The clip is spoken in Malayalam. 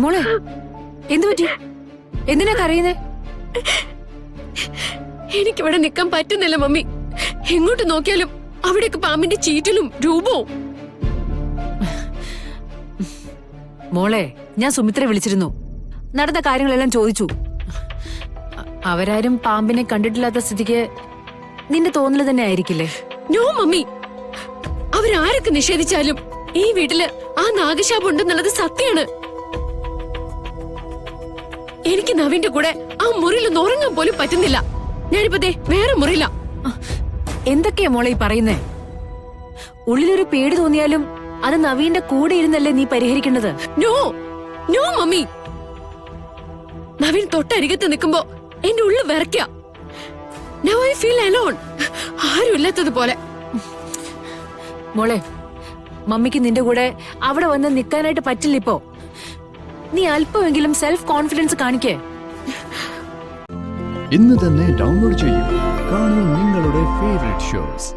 മോളെ എന്തു പറ്റി? എന്തിനാ കരയുന്നേ? എനിക്കിവിടെ നിൽക്കാൻ പറ്റുന്നില്ല മമ്മി. എങ്ങോട്ട് നോക്കിയാലും അവിടേക്ക് പാമ്പിന്റെ ചീറ്റലും രൂപവും. മോളെ, ഞാൻ സുമിത്രയെ വിളിച്ചിരുന്നു. നടന്ന കാര്യങ്ങളെല്ലാം ചോദിച്ചു. അവരാരും പാമ്പിനെ കണ്ടിട്ടില്ലാത്ത സ്ഥിതിക്ക് നിന്റെ തോന്നല് തന്നെ ആയിരിക്കില്ലേ? നോ മമ്മി, അവരാരൊക്കെ നിഷേധിച്ചാലും ഈ വീട്ടില് ആ നാഗശാപം ഉണ്ടെന്നുള്ളത് സത്യാണ്. എനിക്ക് നവീന്റെ കൂടെ ആ മുറിയിലൊന്ന് ഉറങ്ങാൻ പോലും പറ്റുന്നില്ല. ഞാനിപ്പോ ദേ വേറെ മുറിയില്ല. എന്തൊക്കെയാ മോളെ ഈ പറയുന്നേ? ഉള്ളിലൊരു പേടി തോന്നിയാലും അത് നവീന്റെ കൂടെ ഇരുന്നല്ലേ നീ പരിഹരിക്കേണ്ടത്. നോ നോ മമ്മി, നവീൻ തൊട്ടരികത്ത് നിൽക്കുമ്പോ എന്റെ ഉള്ളിൽ വിറയ്ക്ക. Now I feel alone. ആരും ഇല്ലാത്തതുപോലെ. മോളെ, മമ്മിക്ക് നിന്റെ കൂടെ അവിടെ വന്ന് നിൽക്കാനായിട്ട് പറ്റില്ല ഇപ്പോ. നീ അല്പമെങ്കിലും സെൽഫ് കോൺഫിഡൻസ് കാണിക്കേ. ഇന്ന് തന്നെ ഡൗൺലോഡ് ചെയ്യൂ. കാണൂ നിങ്ങളുടെ ഫേവറേറ്റ് ഷോസ്.